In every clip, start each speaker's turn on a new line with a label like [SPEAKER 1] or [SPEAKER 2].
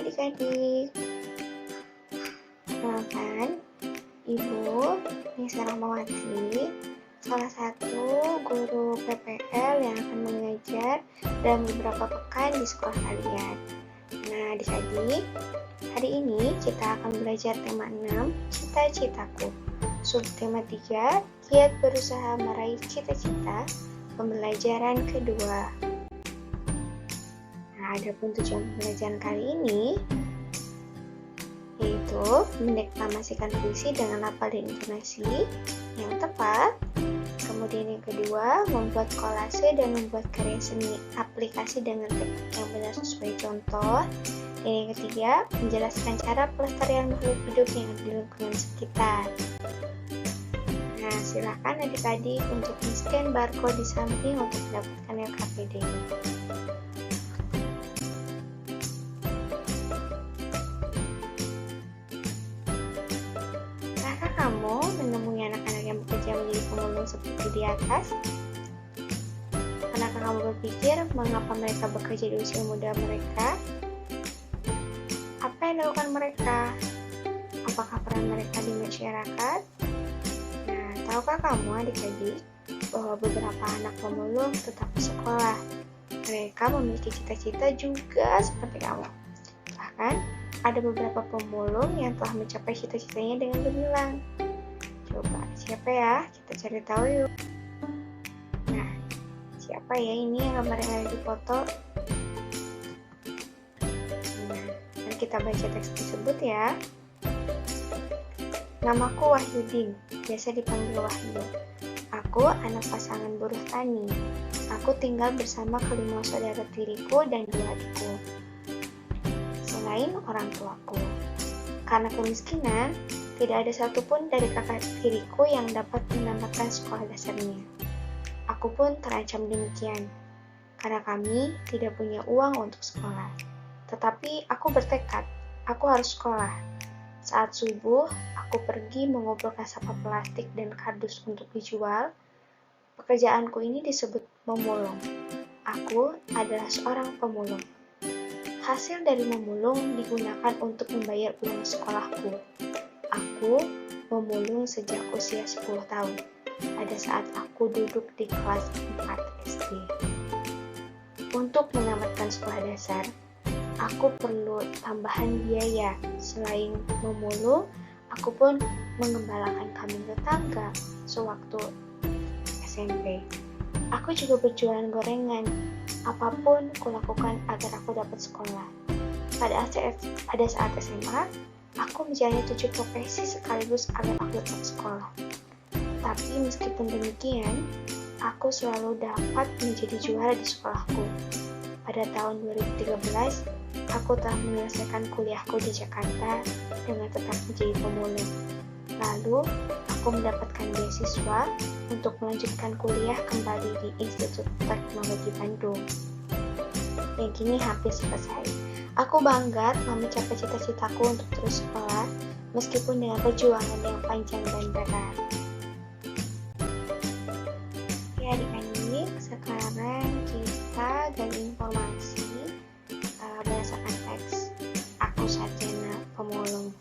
[SPEAKER 1] adik-adik. Kenalkan, Ibu Nisa Rahmawati, salah satu guru PPL yang akan mengajar dalam beberapa pekan di sekolah kalian. Nah, adik-adik, hari ini kita akan belajar tema 6, cita-citaku. Subtema 3, giat berusaha meraih cita-cita, pembelajaran kedua. Nah, adapun tujuan pembelajaran kali ini yaitu mendeklamasikan puisi dengan lafal dan intonasi yang tepat. Kemudian yang kedua, membuat kolase dan membuat karya seni aplikasi dengan teknik yang benar sesuai contoh. Dan yang ketiga, menjelaskan cara pelestarian makhluk hidup yang ada di lingkungan sekitar. Nah, silakan adik-adik untuk di-scan barcode di samping untuk mendapatkan LKPD. Kamu menemui anak-anak yang bekerja menjadi pemulung seperti di atas? Pernahkah kamu berpikir mengapa mereka bekerja di usia muda mereka? Apa yang dilakukan mereka? Apakah peran mereka di masyarakat? Nah, tahukah kamu adik-adik bahwa beberapa anak pemulung tetap sekolah? Mereka memiliki cita-cita juga seperti kamu. Bahkan, ada beberapa pemulung yang telah mencapai cita-citanya dengan gemilang. Coba, siapa ya? Kita cari tahu yuk. Nah, siapa ya ini yang gambarnya ada di foto? Nah, mari kita baca teks tersebut ya. Namaku Wahyudin, biasa dipanggil Wahyu. Aku anak pasangan buruh tani. Aku tinggal bersama kelima saudara tiriku dan 2 adikku. Selain orang tuaku. Karena kemiskinan, tidak ada satupun dari kakak tiriku yang dapat menamatkan sekolah dasarnya. Aku pun terancam demikian, karena kami tidak punya uang untuk sekolah. Tetapi aku bertekad, aku harus sekolah. Saat subuh, aku pergi mengumpulkan sampah plastik dan kardus untuk dijual. Pekerjaanku ini disebut memulung. Aku adalah seorang pemulung. Hasil dari memulung digunakan untuk membayar uang sekolahku. Aku memulung sejak usia 10 tahun, pada saat aku duduk di kelas 4 SD. Untuk menamatkan sekolah dasar, aku perlu tambahan biaya. Selain memulung, aku pun mengembalakan kambing tetangga sewaktu SMP. Aku juga berjualan gorengan. Apapun kulakukan agar aku dapat sekolah. Pada saat SMA, aku menjalani 7 profesi sekaligus agar aku dapat sekolah. Tapi meskipun demikian, aku selalu dapat menjadi juara di sekolahku. Pada tahun 2013, aku telah menyelesaikan kuliahku di Jakarta dengan tetap menjadi pemulung. Lalu, aku mendapatkan beasiswa untuk melanjutkan kuliah kembali di Institut Teknologi Bandung. Yang kini hampir selesai. Aku bangga telah mencapai cita-citaku untuk terus sekolah, meskipun dengan perjuangan yang panjang dan berat. Ya adik-adik, sekarang kita gali informasi berdasarkan teks Aku Sarjana Pemulung.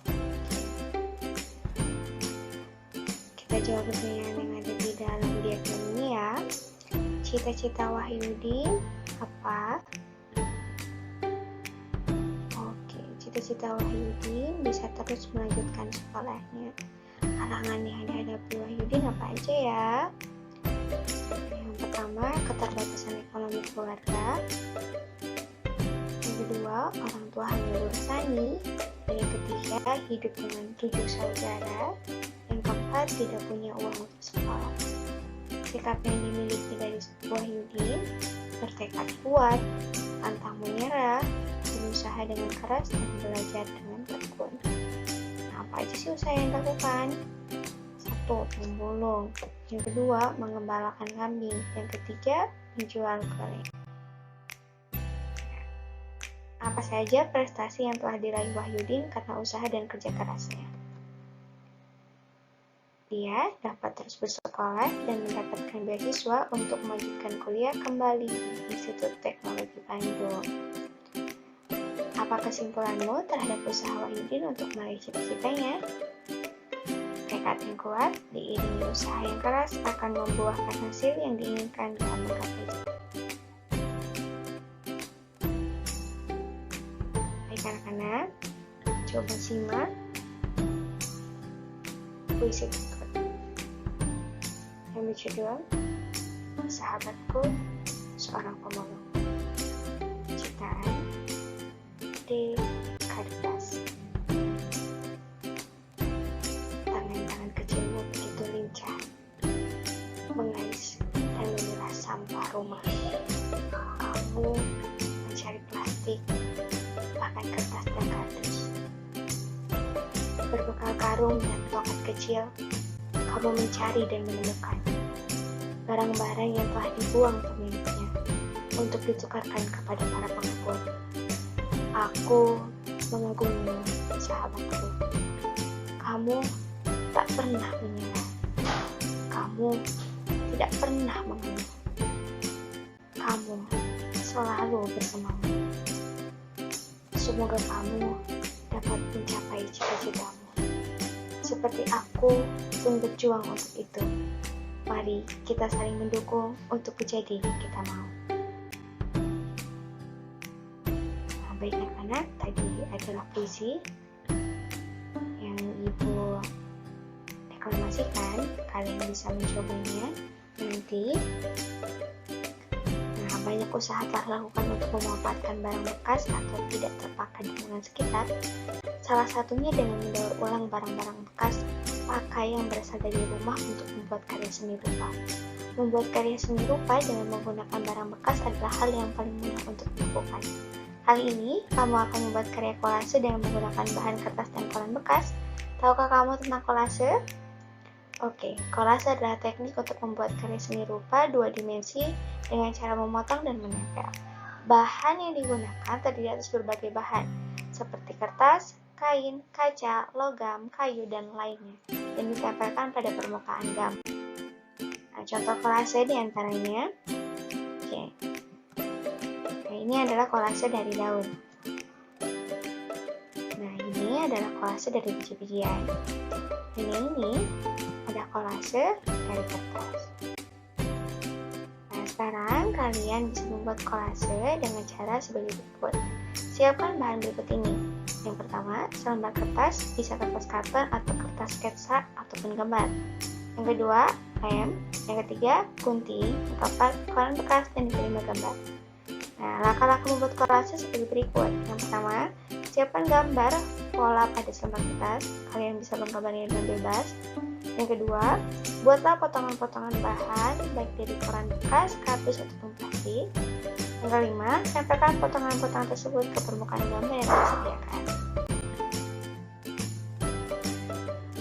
[SPEAKER 1] Kita jawab pertanyaan yang ada di dalam diagram ini ya. Cita-cita Wahyudin apa? Oke, cita-cita Wahyudin bisa terus melanjutkan sekolahnya. Halangan yang dihadapi Wahyudin apa aja ya? Yang pertama, keterbatasan ekonomi keluarga. Yang kedua, orang tua hanya bertani. Dan yang ketiga, hidup dengan 7 saudara. Yang keempat, tidak punya uang untuk sekolah. Sikap yang dimiliki dari Wahyudin, bertekad kuat, pantang menyerah, berusaha dengan keras, dan belajar dengan tekun. Nah, apa aja sih usaha yang dilakukan? 1. Memulung. Yang kedua, mengembalakan kambing. Yang ketiga, menjual gorengan. Apa saja prestasi yang telah diraih Wahyudin karena usaha dan kerja kerasnya? Dia dapat terus bersekolah dan mendapatkan beasiswa untuk melanjutkan kuliah kembali di Institut Teknologi Bandung. Apa Apa kesimpulanmu terhadap usaha Wahyudin untuk meraih cita-citanya? Tekad yang kuat diiringi usaha yang keras akan membuahkan hasil yang diinginkan dalam menggapai. Baik anak-anak, coba simak puisi berikut yang berjudul Sahabatku Seorang Pemulung, ciptaan D. Karitas. Tangan-tangan kecilmu begitu lincah mengais dan memilah sampah rumah. Kamu mencari plastik, bahkan kertas dan kardus. Berbekal karung dan tongkat kecil, kamu mencari dan menemukan barang-barang yang telah dibuang pemiliknya untuk ditukarkan kepada para pengepul. Aku mengagumi sahabatku. Kamu tak pernah menyerah. Kamu tidak pernah mengeluh. Kamu selalu bersemangat. Semoga kamu dapat mencapai cita-citamu. Seperti aku pun berjuang untuk itu. Mari kita saling mendukung untuk menjadi yang kita mau. Nah, baik anak-anak, tadi adalah puisi yang Ibu deklamasikan. Kalian bisa mencobanya nanti. Nah, banyak usaha telah dilakukan untuk memanfaatkan barang bekas atau tidak terpakai di lingkungan sekitar. Salah satunya dengan mendaur ulang barang-barang bekas pakai yang berasal dari rumah untuk membuat karya seni rupa. Membuat karya seni rupa dengan menggunakan barang bekas adalah hal yang paling mudah untuk dilakukan. Kali ini, kamu akan membuat karya kolase dengan menggunakan bahan kertas dan koran bekas. Tahukah kamu tentang kolase? Oke, kolase adalah teknik untuk membuat karya seni rupa dua dimensi dengan cara memotong dan menempel. Bahan yang digunakan terdiri atas berbagai bahan, seperti kertas, kain, kaca, logam, kayu, dan lainnya, yang ditempelkan pada permukaan gambar. Nah, contoh kolase diantaranya, nah ini adalah kolase dari daun. Nah, ini adalah kolase dari biji-bijian. Dan ini ada kolase dari kertas. Nah, sekarang kalian bisa membuat kolase dengan cara sebagai berikut. Siapkan bahan berikut ini. Yang pertama, selembar kertas, bisa kertas karton atau kertas sketsa ataupun gambar. Yang kedua, lem. Yang ketiga, gunting. Yang keempat, koran bekas. Dan yang kelima, gambar. Nah, langkah-langkah membuat kolase seperti berikut. Yang pertama, siapkan gambar pola pada selembar kertas. Kalian bisa menggambarnya dengan bebas. Yang kedua, buatlah potongan-potongan bahan, baik dari koran bekas, kardus, ataupun plastik. Yang kelima, tempelkan potongan-potongan tersebut ke permukaan gambar yang disediakan.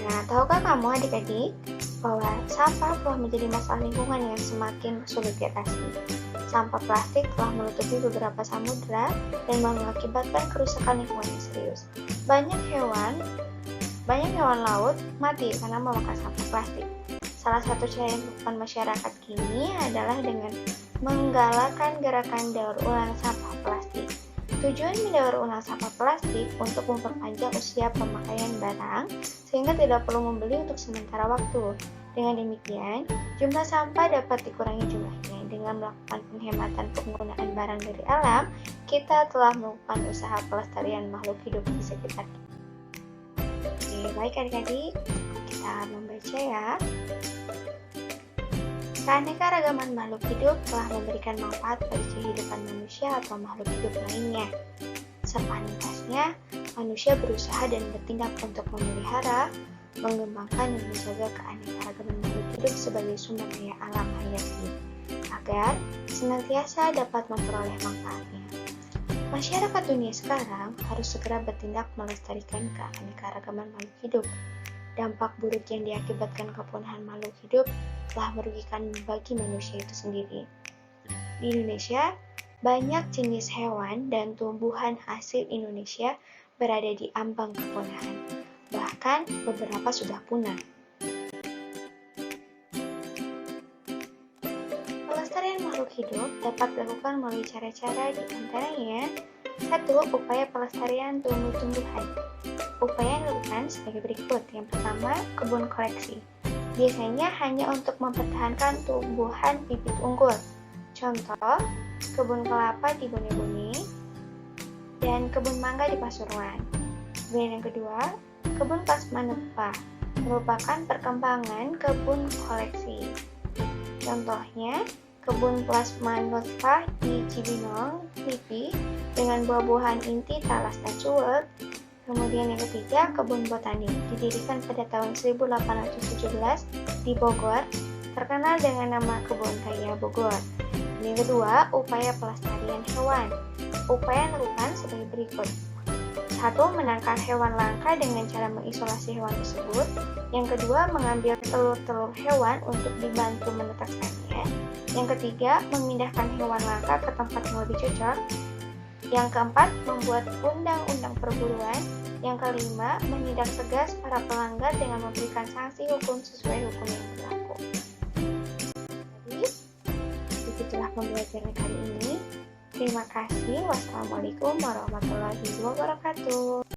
[SPEAKER 1] Nah, tahukah kamu adik-adik bahwa sampah telah menjadi masalah lingkungan yang semakin sulit diatasi? Sampah plastik telah menutupi beberapa samudera dan mengakibatkan kerusakan lingkungan yang serius. Banyak hewan laut mati karena memakan sampah plastik. Salah satu cara yang dilakukan masyarakat kini adalah dengan menggalakkan gerakan daur ulang sampah plastik. Tujuan mendaur ulang sampah plastik untuk memperpanjang usia pemakaian barang sehingga tidak perlu membeli untuk sementara waktu. Dengan demikian, jumlah sampah dapat dikurangi jumlahnya. Dengan melakukan penghematan penggunaan barang dari alam, kita telah melakukan usaha pelestarian makhluk hidup di sekitar kita. Oke, baik adik-adik, kita membaca ya. Keanekaragaman makhluk hidup telah memberikan manfaat bagi kehidupan manusia atau makhluk hidup lainnya. Sepantasnya, manusia berusaha dan bertindak untuk memelihara, mengembangkan dan menjaga keanekaragaman makhluk hidup sebagai sumber daya alam hayati, agar senantiasa dapat memperoleh manfaatnya. Masyarakat dunia sekarang harus segera bertindak melestarikan keanekaragaman makhluk hidup. Dampak buruk yang diakibatkan kepunahan makhluk hidup telah merugikan bagi manusia itu sendiri. Di Indonesia, banyak jenis hewan dan tumbuhan hasil Indonesia berada di ambang kepunahan. Bahkan beberapa sudah punah. Pelestarian makhluk hidup dapat dilakukan melalui cara-cara di antaranya 1. Upaya pelestarian tumbuh-tumbuhan. Upaya yang dilakukan sebagai berikut. Yang pertama, kebun koleksi. Biasanya hanya untuk mempertahankan tumbuhan bibit unggul. Contoh, kebun kelapa di Bone-Bone dan kebun mangga di Pasuruan. Kemudian yang kedua, kebun plasmanepa merupakan perkembangan kebun koleksi. Contohnya, kebun plasmanepa di Cibinong, Lipi, dengan buah-buahan inti talas tacuwek. Kemudian yang ketiga, kebun botani didirikan pada tahun 1817 di Bogor, terkenal dengan nama Kebun Raya Bogor. Dan yang kedua, upaya pelestarian hewan. Upaya yang dilakukan sebagai berikut. 1. Menangkal hewan langka dengan cara mengisolasi hewan tersebut. Yang kedua, mengambil telur-telur hewan untuk dibantu menetaskannya. Yang ketiga, memindahkan hewan langka ke tempat yang lebih cocok. Yang keempat, membuat undang-undang perburuan. Yang kelima, menindak tegas para pelanggar dengan memberikan sanksi hukum sesuai hukum yang berlaku. Jadi, begitulah pembelajaran kali ini. Terima kasih. Wassalamualaikum warahmatullahi wabarakatuh.